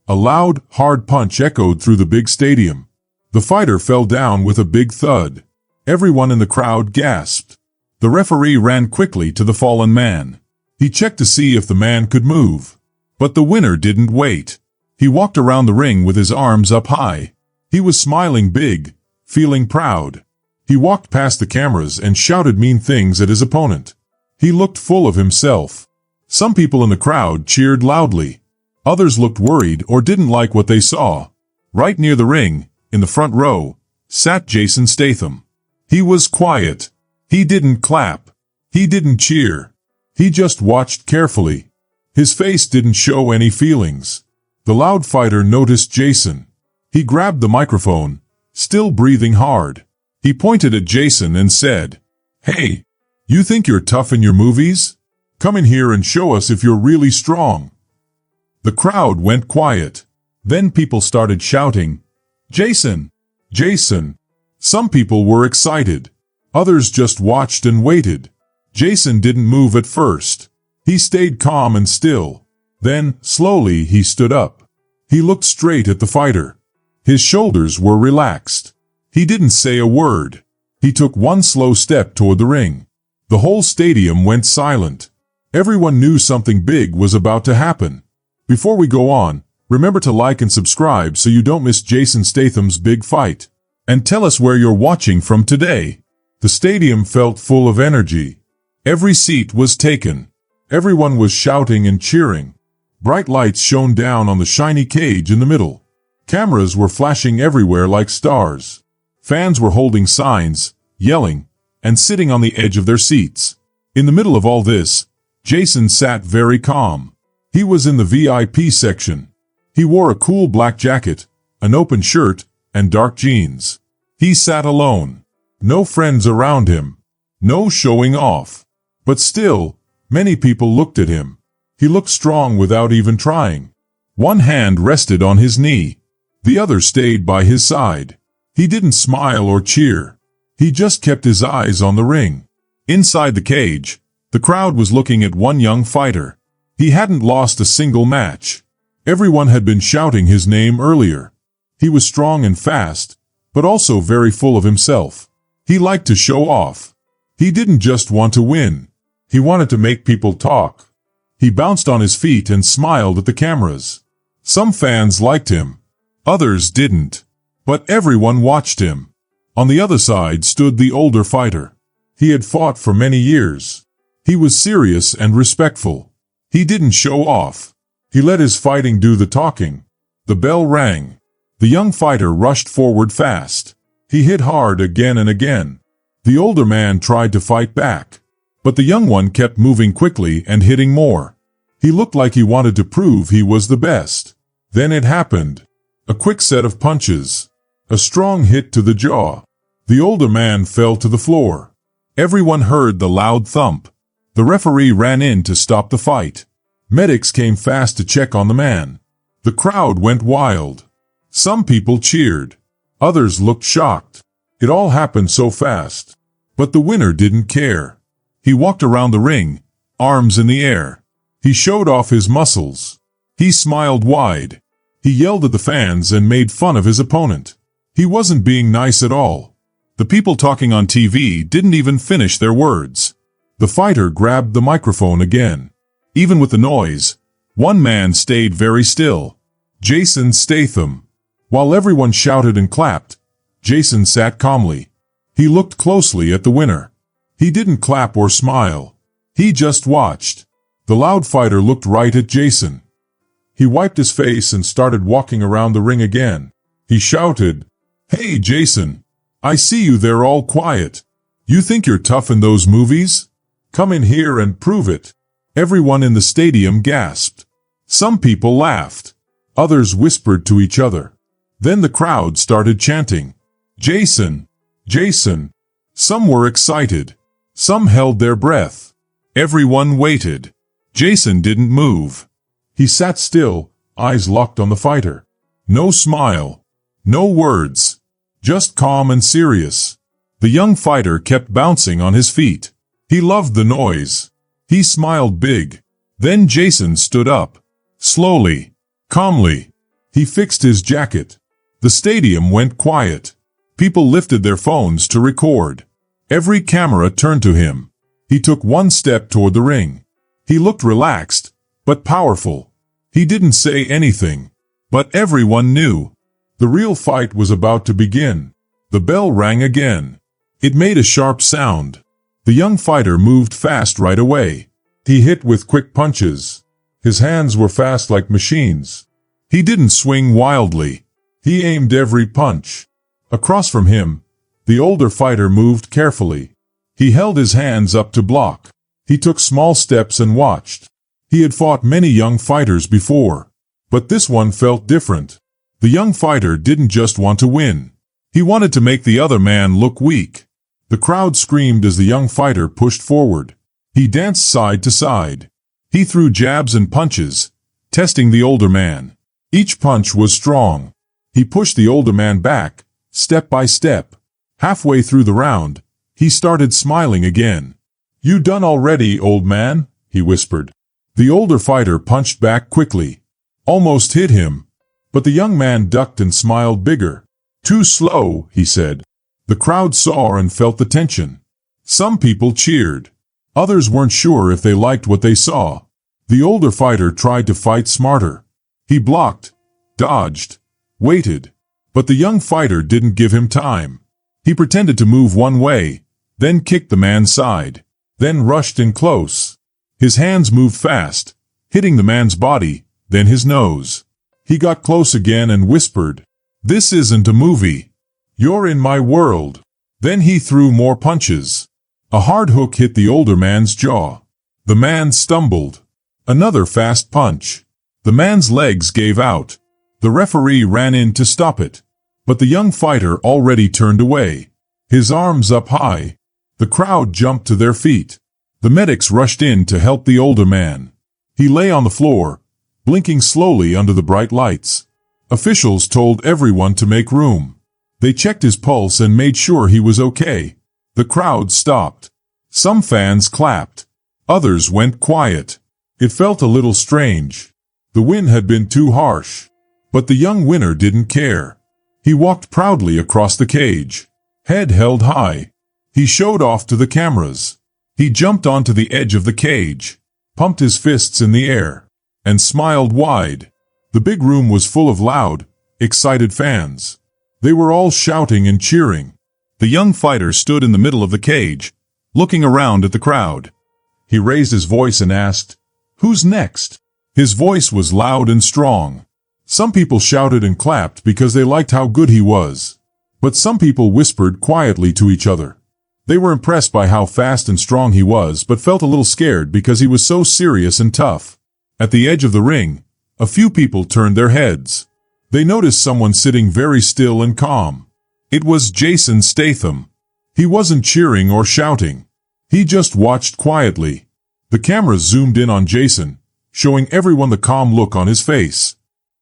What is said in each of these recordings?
A loud, hard punch echoed through the big stadium. The fighter fell down with a big thud. Everyone in the crowd gasped. The referee ran quickly to the fallen man. He checked to see if the man could move. But the winner didn't wait. He walked around the ring with his arms up high. He was smiling big, feeling proud. He walked past the cameras and shouted mean things at his opponent. He looked full of himself. Some people in the crowd cheered loudly. Others looked worried or didn't like what they saw. Right near the ring, in the front row, sat Jason Statham. He was quiet. He didn't clap. He didn't cheer. He just watched carefully. His face didn't show any feelings. The loud fighter noticed Jason. He grabbed the microphone, still breathing hard. He pointed at Jason and said, "Hey, you think you're tough in your movies? Come in here and show us if you're really strong." The crowd went quiet. Then people started shouting, "Jason! Jason!" Some people were excited. Others just watched and waited. Jason didn't move at first. He stayed calm and still. Then, slowly, he stood up. He looked straight at the fighter. His shoulders were relaxed. He didn't say a word. He took one slow step toward the ring. The whole stadium went silent. Everyone knew something big was about to happen. Before we go on, remember to like and subscribe so you don't miss Jason Statham's big fight. And tell us where you're watching from today. The stadium felt full of energy. Every seat was taken. Everyone was shouting and cheering. Bright lights shone down on the shiny cage in the middle. Cameras were flashing everywhere like stars. Fans were holding signs, yelling, and sitting on the edge of their seats. In the middle of all this, Jason sat very calm. He was in the VIP section. He wore a cool black jacket, an open shirt, and dark jeans. He sat alone. No friends around him. No showing off. But still, many people looked at him. He looked strong without even trying. One hand rested on his knee. The other stayed by his side. He didn't smile or cheer. He just kept his eyes on the ring. Inside the cage, the crowd was looking at one young fighter. He hadn't lost a single match. Everyone had been shouting his name earlier. He was strong and fast, but also very full of himself. He liked to show off. He didn't just want to win. He wanted to make people talk. He bounced on his feet and smiled at the cameras. Some fans liked him. Others didn't. But everyone watched him. On the other side stood the older fighter. He had fought for many years. He was serious and respectful. He didn't show off. He let his fighting do the talking. The bell rang. The young fighter rushed forward fast. He hit hard again and again. The older man tried to fight back. But the young one kept moving quickly and hitting more. He looked like he wanted to prove he was the best. Then it happened. A quick set of punches. A strong hit to the jaw. The older man fell to the floor. Everyone heard the loud thump. The referee ran in to stop the fight. Medics came fast to check on the man. The crowd went wild. Some people cheered. Others looked shocked. It all happened so fast. But the winner didn't care. He walked around the ring, arms in the air. He showed off his muscles. He smiled wide. He yelled at the fans and made fun of his opponent. He wasn't being nice at all. The people talking on TV didn't even finish their words. The fighter grabbed the microphone again. Even with the noise, one man stayed very still. Jason Statham. While everyone shouted and clapped, Jason sat calmly. He looked closely at the winner. He didn't clap or smile. He just watched. The loud fighter looked right at Jason. He wiped his face and started walking around the ring again. He shouted, "Hey, Jason, I see you there all quiet. You think you're tough in those movies? Come in here and prove it." Everyone in the stadium gasped. Some people laughed. Others whispered to each other. Then the crowd started chanting, "Jason! Jason!" Some were excited. Some held their breath. Everyone waited. Jason didn't move. He sat still, eyes locked on the fighter. No smile. No words. Just calm and serious. The young fighter kept bouncing on his feet. He loved the noise. He smiled big. Then Jason stood up. Slowly. Calmly. He fixed his jacket. The stadium went quiet. People lifted their phones to record. Every camera turned to him. He took one step toward the ring. He looked relaxed, but powerful. He didn't say anything, but everyone knew. The real fight was about to begin. The bell rang again. It made a sharp sound. The young fighter moved fast right away. He hit with quick punches. His hands were fast like machines. He didn't swing wildly. He aimed every punch. Across from him, the older fighter moved carefully. He held his hands up to block. He took small steps and watched. He had fought many young fighters before, but this one felt different. The young fighter didn't just want to win. He wanted to make the other man look weak. The crowd screamed as the young fighter pushed forward. He danced side to side. He threw jabs and punches, testing the older man. Each punch was strong. He pushed the older man back, step by step. Halfway through the round, he started smiling again. "You done already, old man?" he whispered. The older fighter punched back quickly. Almost hit him. But the young man ducked and smiled bigger. "Too slow," he said. The crowd saw and felt the tension. Some people cheered. Others weren't sure if they liked what they saw. The older fighter tried to fight smarter. He blocked, dodged, waited. But the young fighter didn't give him time. He pretended to move one way, then kicked the man's side, then rushed in close. His hands moved fast, hitting the man's body, then his nose. He got close again and whispered, "This isn't a movie. You're in my world." Then he threw more punches. A hard hook hit the older man's jaw. The man stumbled. Another fast punch. The man's legs gave out. The referee ran in to stop it. But the young fighter already turned away, his arms up high. The crowd jumped to their feet. The medics rushed in to help the older man. He lay on the floor, blinking slowly under the bright lights. Officials told everyone to make room. They checked his pulse and made sure he was okay. The crowd stopped. Some fans clapped. Others went quiet. It felt a little strange. The win had been too harsh. But the young winner didn't care. He walked proudly across the cage, head held high. He showed off to the cameras. He jumped onto the edge of the cage, pumped his fists in the air, and smiled wide. The big room was full of loud, excited fans. They were all shouting and cheering. The young fighter stood in the middle of the cage, looking around at the crowd. He raised his voice and asked, "Who's next?" His voice was loud and strong. Some people shouted and clapped because they liked how good he was. But some people whispered quietly to each other. They were impressed by how fast and strong he was, but felt a little scared because he was so serious and tough. At the edge of the ring, a few people turned their heads. They noticed someone sitting very still and calm. It was Jason Statham. He wasn't cheering or shouting. He just watched quietly. The cameras zoomed in on Jason, showing everyone the calm look on his face.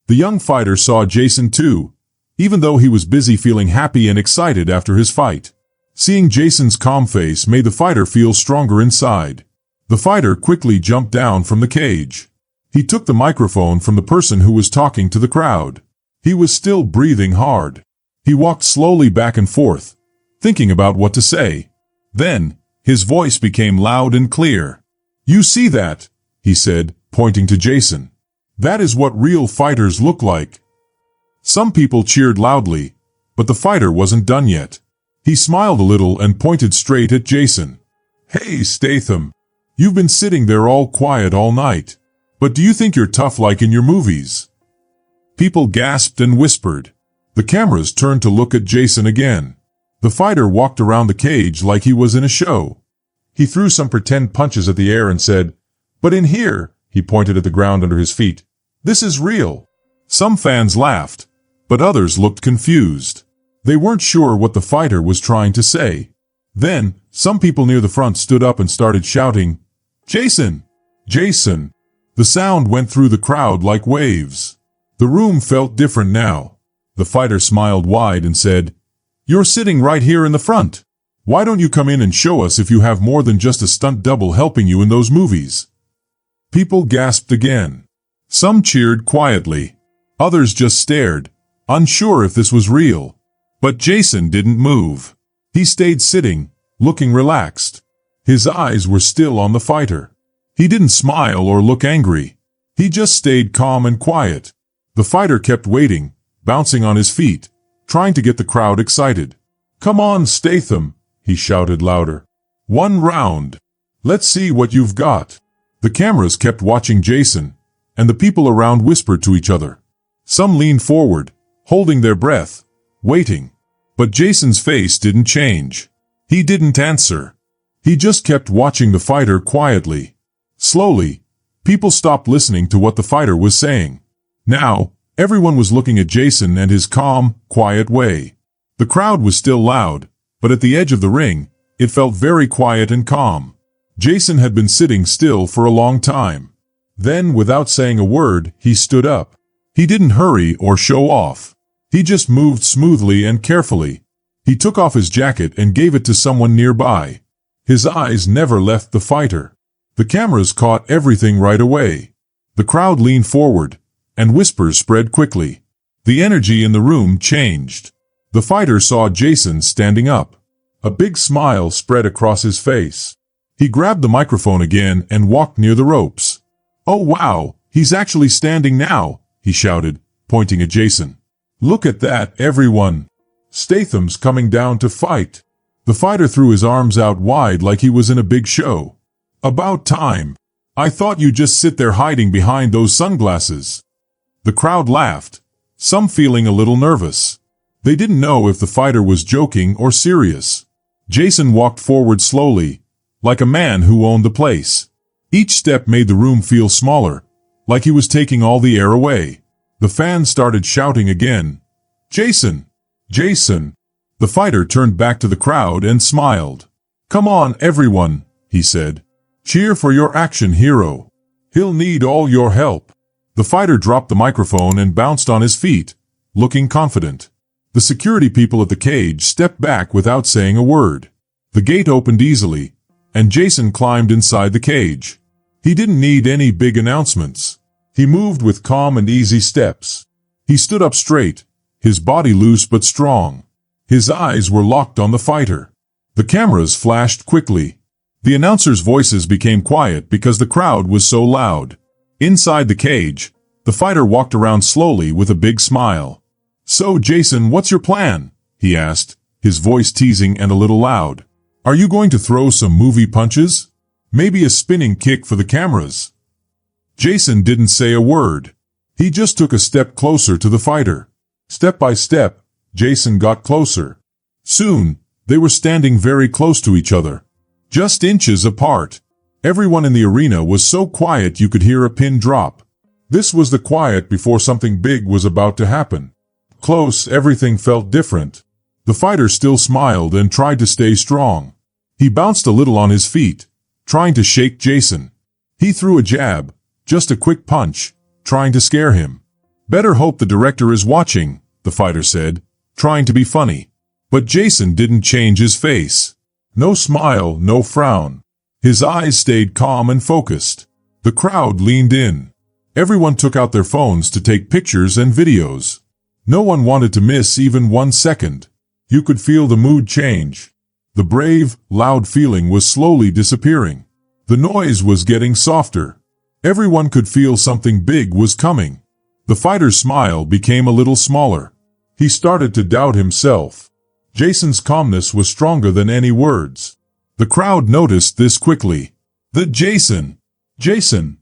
The young fighter saw Jason too, even though he was busy feeling happy and excited after his fight. Seeing Jason's calm face made the fighter feel stronger inside. The fighter quickly jumped down from the cage. He took the microphone from the person who was talking to the crowd. He was still breathing hard. He walked slowly back and forth, thinking about what to say. Then, his voice became loud and clear. "You see that?" he said, pointing to Jason. "That is what real fighters look like." Some people cheered loudly, but the fighter wasn't done yet. He smiled a little and pointed straight at Jason. "Hey, Statham. You've been sitting there all quiet all night. But do you think you're tough like in your movies?" People gasped and whispered. The cameras turned to look at Jason again. The fighter walked around the cage like he was in a show. He threw some pretend punches at the air and said, "But in here," he pointed at the ground under his feet, "this is real." Some fans laughed, but others looked confused. They weren't sure what the fighter was trying to say. Then, some people near the front stood up and started shouting, "Jason! Jason!" The sound went through the crowd like waves. The room felt different now. The fighter smiled wide and said, "You're sitting right here in the front. Why don't you come in and show us if you have more than just a stunt double helping you in those movies?" People gasped again. Some cheered quietly. Others just stared, unsure if this was real. But Jason didn't move. He stayed sitting, looking relaxed. His eyes were still on the fighter. He didn't smile or look angry. He just stayed calm and quiet. The fighter kept waiting, bouncing on his feet, trying to get the crowd excited. "Come on, Statham," he shouted louder. "One round. Let's see what you've got." The cameras kept watching Jason, and the people around whispered to each other. Some leaned forward, holding their breath, waiting. But Jason's face didn't change. He didn't answer. He just kept watching the fighter quietly. Slowly, people stopped listening to what the fighter was saying. Now, everyone was looking at Jason and his calm, quiet way. The crowd was still loud, but at the edge of the ring, it felt very quiet and calm. Jason had been sitting still for a long time. Then, without saying a word, he stood up. He didn't hurry or show off. He just moved smoothly and carefully. He took off his jacket and gave it to someone nearby. His eyes never left the fighter. The cameras caught everything right away. The crowd leaned forward, and whispers spread quickly. The energy in the room changed. The fighter saw Jason standing up. A big smile spread across his face. He grabbed the microphone again and walked near the ropes. "Oh wow, he's actually standing now," he shouted, pointing at Jason. "Look at that, everyone. Statham's coming down to fight." The fighter threw his arms out wide like he was in a big show. "About time. I thought you'd just sit there hiding behind those sunglasses." The crowd laughed, some feeling a little nervous. They didn't know if the fighter was joking or serious. Jason walked forward slowly, like a man who owned the place. Each step made the room feel smaller, like he was taking all the air away. The fans started shouting again. "Jason! Jason!" The fighter turned back to the crowd and smiled. "Come on, everyone," he said. "Cheer for your action hero. He'll need all your help." The fighter dropped the microphone and bounced on his feet, looking confident. The security people at the cage stepped back without saying a word. The gate opened easily, and Jason climbed inside the cage. He didn't need any big announcements. He moved with calm and easy steps. He stood up straight, his body loose but strong. His eyes were locked on the fighter. The cameras flashed quickly. The announcers' voices became quiet because the crowd was so loud. Inside the cage, the fighter walked around slowly with a big smile. "So, Jason, what's your plan?" he asked, his voice teasing and a little loud. "Are you going to throw some movie punches? Maybe a spinning kick for the cameras?" Jason didn't say a word. He just took a step closer to the fighter. Step by step, Jason got closer. Soon, they were standing very close to each other, just inches apart. Everyone in the arena was so quiet you could hear a pin drop. This was the quiet before something big was about to happen. Close, everything felt different. The fighter still smiled and tried to stay strong. He bounced a little on his feet, trying to shake Jason. He threw a jab, just a quick punch, trying to scare him. "Better hope the director is watching," the fighter said, trying to be funny. But Jason didn't change his face. No smile, no frown. His eyes stayed calm and focused. The crowd leaned in. Everyone took out their phones to take pictures and videos. No one wanted to miss even 1 second. You could feel the mood change. The brave, loud feeling was slowly disappearing. The noise was getting softer. Everyone could feel something big was coming. The fighter's smile became a little smaller. He started to doubt himself. Jason's calmness was stronger than any words. The crowd noticed this quickly. The "Jason! Jason!"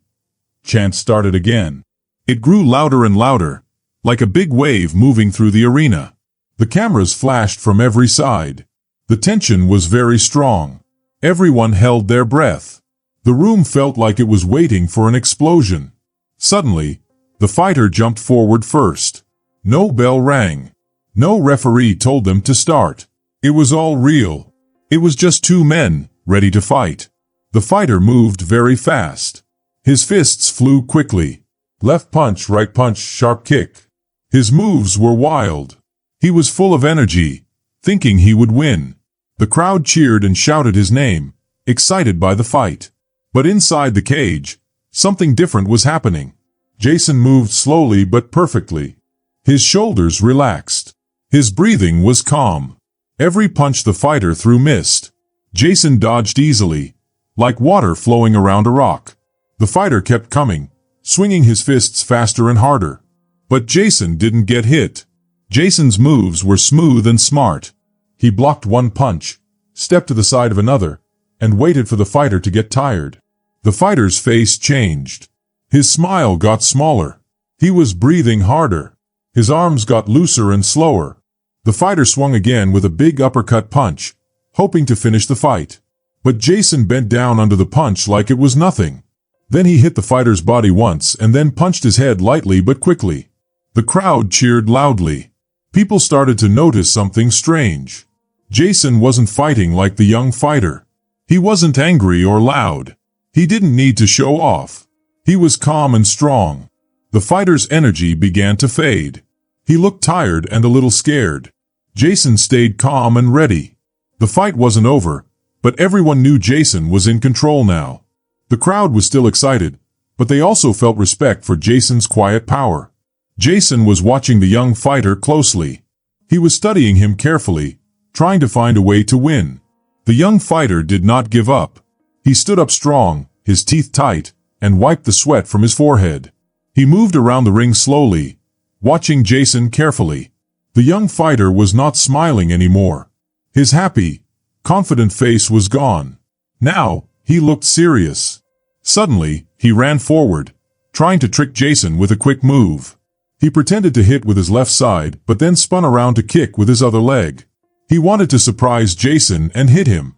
chant started again. It grew louder and louder, like a big wave moving through the arena. The cameras flashed from every side. The tension was very strong. Everyone held their breath. The room felt like it was waiting for an explosion. Suddenly, the fighter jumped forward first. No bell rang. No referee told them to start. It was all real. It was just two men, ready to fight. The fighter moved very fast. His fists flew quickly. Left punch, right punch, sharp kick. His moves were wild. He was full of energy, thinking he would win. The crowd cheered and shouted his name, excited by the fight. But inside the cage, something different was happening. Jason moved slowly but perfectly. His shoulders relaxed. His breathing was calm. Every punch the fighter threw missed. Jason dodged easily, like water flowing around a rock. The fighter kept coming, swinging his fists faster and harder. But Jason didn't get hit. Jason's moves were smooth and smart. He blocked one punch, stepped to the side of another, and waited for the fighter to get tired. The fighter's face changed. His smile got smaller. He was breathing harder. His arms got looser and slower. The fighter swung again with a big uppercut punch, hoping to finish the fight. But Jason bent down under the punch like it was nothing. Then he hit the fighter's body once and then punched his head lightly but quickly. The crowd cheered loudly. People started to notice something strange. Jason wasn't fighting like the young fighter. He wasn't angry or loud. He didn't need to show off. He was calm and strong. The fighter's energy began to fade. He looked tired and a little scared. Jason stayed calm and ready. The fight wasn't over, but everyone knew Jason was in control now. The crowd was still excited, but they also felt respect for Jason's quiet power. Jason was watching the young fighter closely. He was studying him carefully, trying to find a way to win. The young fighter did not give up. He stood up strong, his teeth tight, and wiped the sweat from his forehead. He moved around the ring slowly, watching Jason carefully. The young fighter was not smiling anymore. His happy, confident face was gone. Now, he looked serious. Suddenly, he ran forward, trying to trick Jason with a quick move. He pretended to hit with his left side, but then spun around to kick with his other leg. He wanted to surprise Jason and hit him.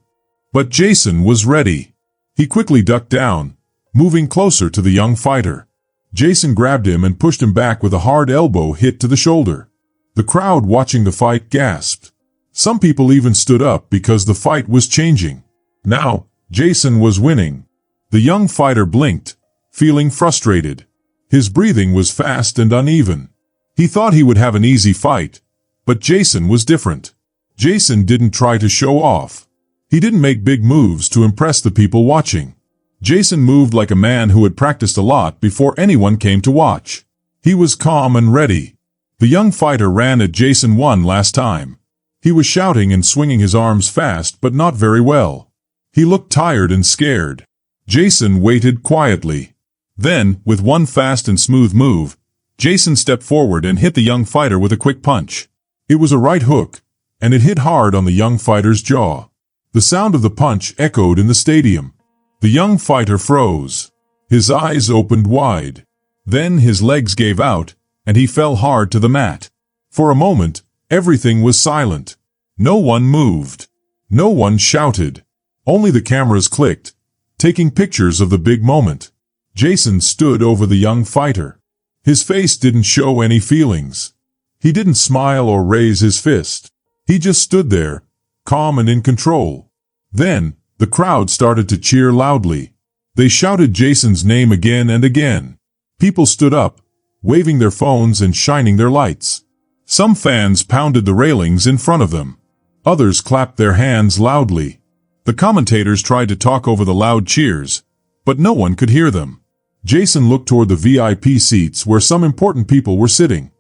But Jason was ready. He quickly ducked down, moving closer to the young fighter. Jason grabbed him and pushed him back with a hard elbow hit to the shoulder. The crowd watching the fight gasped. Some people even stood up because the fight was changing. Now, Jason was winning. The young fighter blinked, feeling frustrated. His breathing was fast and uneven. He thought he would have an easy fight, but Jason was different. Jason didn't try to show off. He didn't make big moves to impress the people watching. Jason moved like a man who had practiced a lot before anyone came to watch. He was calm and ready. The young fighter ran at Jason one last time. He was shouting and swinging his arms fast but not very well. He looked tired and scared. Jason waited quietly. Then, with one fast and smooth move, Jason stepped forward and hit the young fighter with a quick punch. It was a right hook, and it hit hard on the young fighter's jaw. The sound of the punch echoed in the stadium. The young fighter froze. His eyes opened wide. Then his legs gave out, and he fell hard to the mat. For a moment, everything was silent. No one moved. No one shouted. Only the cameras clicked, taking pictures of the big moment. Jason stood over the young fighter. His face didn't show any feelings. He didn't smile or raise his fist. He just stood there, calm and in control. Then, the crowd started to cheer loudly. They shouted Jason's name again and again. People stood up, waving their phones and shining their lights. Some fans pounded the railings in front of them. Others clapped their hands loudly. The commentators tried to talk over the loud cheers, but no one could hear them. Jason looked toward the VIP seats where some important people were sitting.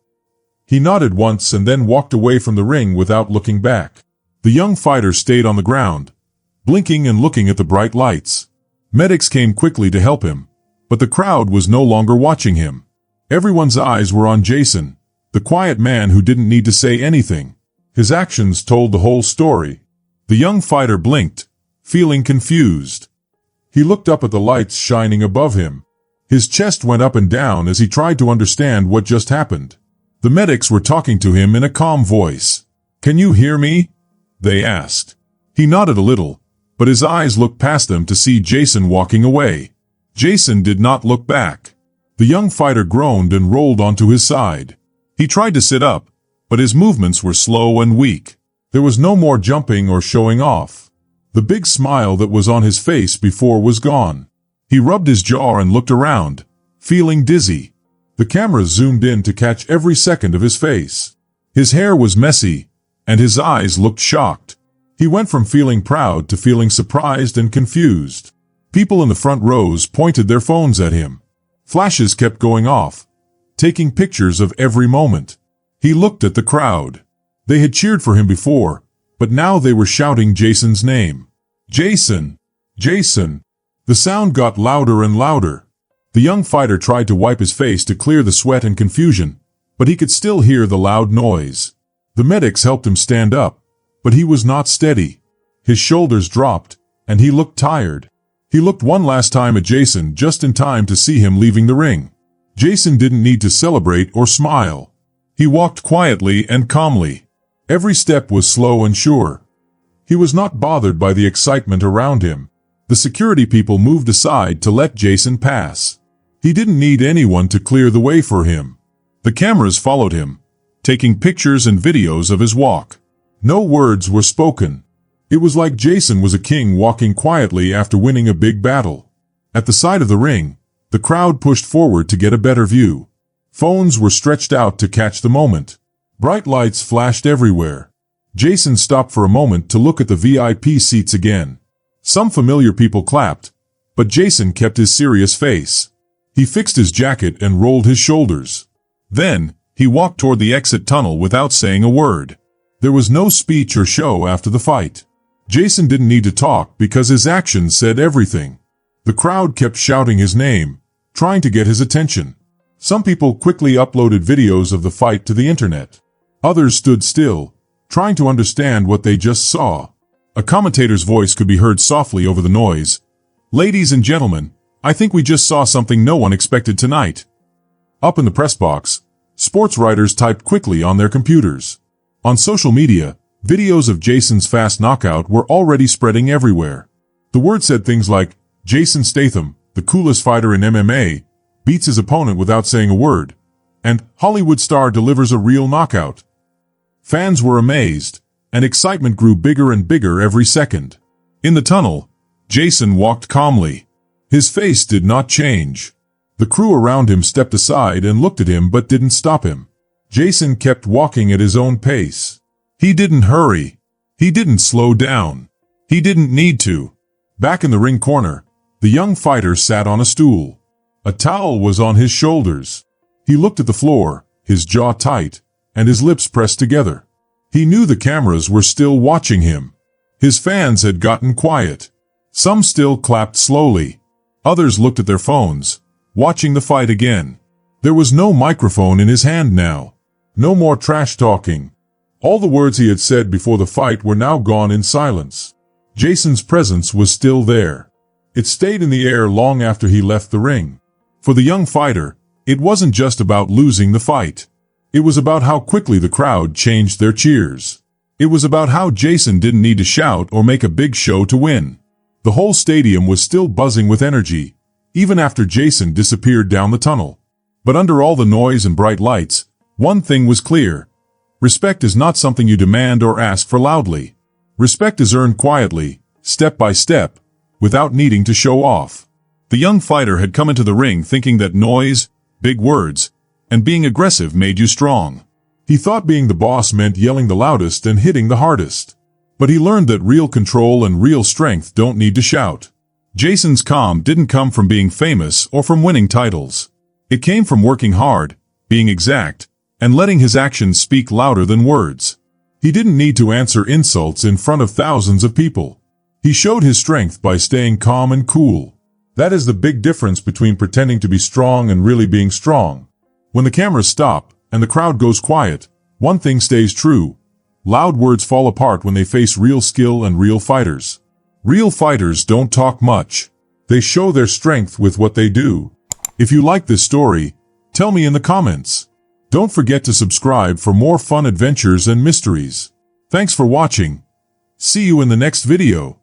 He nodded once and then walked away from the ring without looking back. The young fighter stayed on the ground, blinking and looking at the bright lights. Medics came quickly to help him, but the crowd was no longer watching him. Everyone's eyes were on Jason, the quiet man who didn't need to say anything. His actions told the whole story. The young fighter blinked, feeling confused. He looked up at the lights shining above him. His chest went up and down as he tried to understand what just happened. The medics were talking to him in a calm voice. "Can you hear me?" they asked. He nodded a little, but his eyes looked past them to see Jason walking away. Jason did not look back. The young fighter groaned and rolled onto his side. He tried to sit up, but his movements were slow and weak. There was no more jumping or showing off. The big smile that was on his face before was gone. He rubbed his jaw and looked around, feeling dizzy. The camera zoomed in to catch every second of his face. His hair was messy, and his eyes looked shocked. He went from feeling proud to feeling surprised and confused. People in the front rows pointed their phones at him. Flashes kept going off, taking pictures of every moment. He looked at the crowd. They had cheered for him before, but now they were shouting Jason's name. Jason! Jason! The sound got louder and louder. The young fighter tried to wipe his face to clear the sweat and confusion, but he could still hear the loud noise. The medics helped him stand up, but he was not steady. His shoulders dropped, and he looked tired. He looked one last time at Jason just in time to see him leaving the ring. Jason didn't need to celebrate or smile. He walked quietly and calmly. Every step was slow and sure. He was not bothered by the excitement around him. The security people moved aside to let Jason pass. He didn't need anyone to clear the way for him. The cameras followed him, taking pictures and videos of his walk. No words were spoken. It was like Jason was a king walking quietly after winning a big battle. At the side of the ring, the crowd pushed forward to get a better view. Phones were stretched out to catch the moment. Bright lights flashed everywhere. Jason stopped for a moment to look at the VIP seats again. Some familiar people clapped, but Jason kept his serious face. He fixed his jacket and rolled his shoulders. Then, he walked toward the exit tunnel without saying a word. There was no speech or show after the fight. Jason didn't need to talk because his actions said everything. The crowd kept shouting his name, trying to get his attention. Some people quickly uploaded videos of the fight to the internet. Others stood still, trying to understand what they just saw. A commentator's voice could be heard softly over the noise. "Ladies and gentlemen, I think we just saw something no one expected tonight." Up in the press box, sports writers typed quickly on their computers. On social media, videos of Jason's fast knockout were already spreading everywhere. The word said things like, "Jason Statham, the coolest fighter in MMA, beats his opponent without saying a word," and "Hollywood star delivers a real knockout." Fans were amazed, and excitement grew bigger and bigger every second. In the tunnel, Jason walked calmly. His face did not change. The crew around him stepped aside and looked at him but didn't stop him. Jason kept walking at his own pace. He didn't hurry. He didn't slow down. He didn't need to. Back in the ring corner, the young fighter sat on a stool. A towel was on his shoulders. He looked at the floor, his jaw tight, and his lips pressed together. He knew the cameras were still watching him. His fans had gotten quiet. Some still clapped slowly. Others looked at their phones, watching the fight again. There was no microphone in his hand now. No more trash talking. All the words he had said before the fight were now gone in silence. Jason's presence was still there. It stayed in the air long after he left the ring. For the young fighter, it wasn't just about losing the fight. It was about how quickly the crowd changed their cheers. It was about how Jason didn't need to shout or make a big show to win. The whole stadium was still buzzing with energy, even after Jason disappeared down the tunnel. But under all the noise and bright lights, one thing was clear. Respect is not something you demand or ask for loudly. Respect is earned quietly, step by step, without needing to show off. The young fighter had come into the ring thinking that noise, big words, and being aggressive made you strong. He thought being the boss meant yelling the loudest and hitting the hardest. But he learned that real control and real strength don't need to shout. Jason's calm didn't come from being famous or from winning titles. It came from working hard, being exact, and letting his actions speak louder than words. He didn't need to answer insults in front of thousands of people. He showed his strength by staying calm and cool. That is the big difference between pretending to be strong and really being strong. When the cameras stop and the crowd goes quiet, one thing stays true. Loud words fall apart when they face real skill and real fighters. Real fighters don't talk much. They show their strength with what they do. If you like this story, tell me in the comments. Don't forget to subscribe for more fun adventures and mysteries. Thanks for watching. See you in the next video.